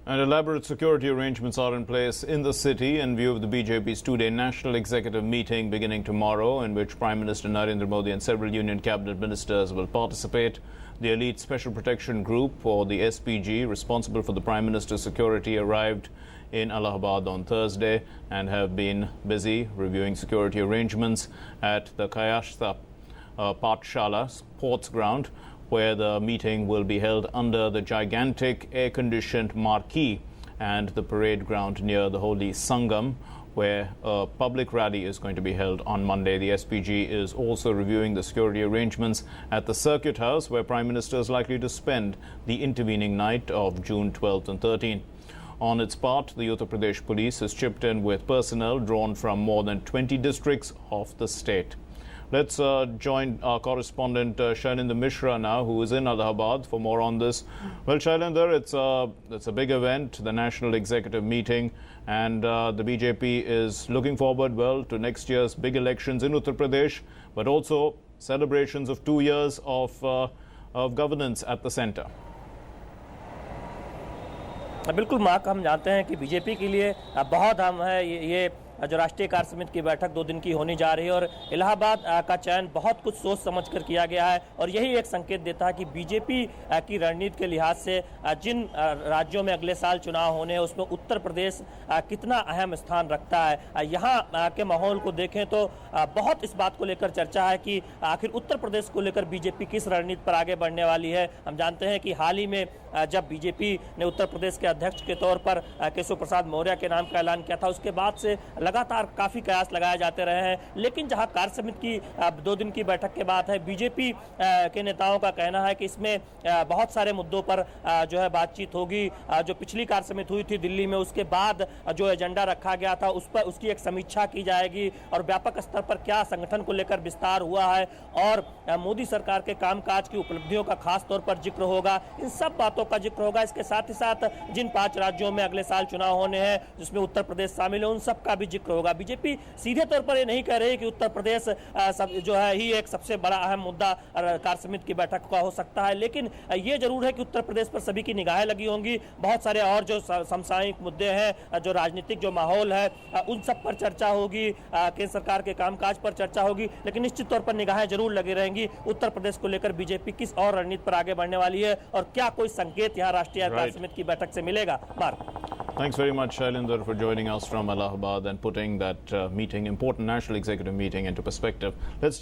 And elaborate security arrangements are in place in the city in view of the BJP's two-day national executive meeting beginning tomorrow, in which Prime Minister Narendra Modi and several union cabinet ministers will participate. The elite Special Protection Group, or the SPG, responsible for the Prime Minister's security, arrived in Allahabad on Thursday and have been busy reviewing security arrangements at the Kayastha Pathshala sports ground, where the meeting will be held under the gigantic air-conditioned marquee, and the parade ground near the Holy Sangam, where a public rally is going to be held on Monday. The SPG is also reviewing the security arrangements at the Circuit House, where Prime Minister is likely to spend the intervening night of June 12th and 13th. On its part, the Uttar Pradesh Police has chipped in with personnel drawn from more than 20 districts of the state. Let's join our correspondent Shailendra Mishra now, who is in Allahabad, for more on this. Well, Shailendra, it's a big event, the National Executive Meeting, and the BJP is looking forward, well, to next year's big elections in Uttar Pradesh, but also celebrations of 2 years of governance at the centre. बिल्कुल mark, हम जानते हैं कि BJP के लिए बहुत अहम है ये जो राष्ट्रीय कार्य समिति की बैठक 2 दिन की होने जा रही है, और इलाहाबाद का चयन बहुत कुछ सोच समझकर किया गया है, और यही एक संकेत देता है कि बीजेपी की रणनीति के लिहाज से जिन राज्यों में अगले साल चुनाव होने हैं उसमें उत्तर प्रदेश कितना अहम स्थान रखता है। यहाँ के माहौल को देखें तो बहुत इस बात को लेकर चर्चा है कि आखिर उत्तर प्रदेश को लेकर बीजेपी किस रणनीति पर आगे बढ़ने वाली है। हम जानते हैं कि हाल ही में जब बीजेपी ने उत्तर प्रदेश के अध्यक्ष के तौर पर केशव प्रसाद मौर्य के नाम का ऐलान किया था, उसके बाद से लगातार काफी कयास लगाए जाते रहे हैं, लेकिन जहां कार्य समिति की 2 दिन की बैठक के बाद है, बीजेपी के नेताओं का कहना है कि इसमें बहुत सारे मुद्दों पर जो है बातचीत होगी। जो पिछली कार्य समिति हुई थी दिल्ली में, उसके बाद जो एजेंडा रखा गया था उस पर उसकी एक समीक्षा की जाएगी, और व्यापक स्तर पर क्या संगठन को लेकर विस्तार हुआ है और मोदी सरकार के कामकाज की उपलब्धियों का खास तौर पर जिक्र होगा। इन सब बातों का जिक्र होगा। इसके साथ ही साथ जिन 5 राज्यों में अगले साल चुनाव होने हैं, जिसमें उत्तर प्रदेश शामिल है, उन सब का भी जिक्र होगा। बीजेपी सीधे तौर पर ये नहीं कह रही कि उत्तर प्रदेश सब जो है ही एक सबसे बड़ा अहम मुद्दा कार्य समिति की बैठक का हो सकता है, लेकिन ये जरूर है कि उत्तर प्रदेश पर सभी की निगाहें लगी होंगी। बहुत सारे और जो समसामयिक मुद्दे हैं, जो राजनीतिक जो माहौल है, उन सब पर चर्चा होगी, केंद्र सरकार के कामकाज पर चर्चा होगी, लेकिन निश्चित तौर पर निगाहें जरूर लगी रहेंगी उत्तर प्रदेश को लेकर बीजेपी किस और रणनीति पर आगे बढ़ने वाली है, और क्या कोई संकेत यहाँ राष्ट्रीय कार्य समिति की बैठक से मिलेगा। Thanks very much, Shailendra, for joining us from Allahabad and putting that important national executive meeting into perspective. Let's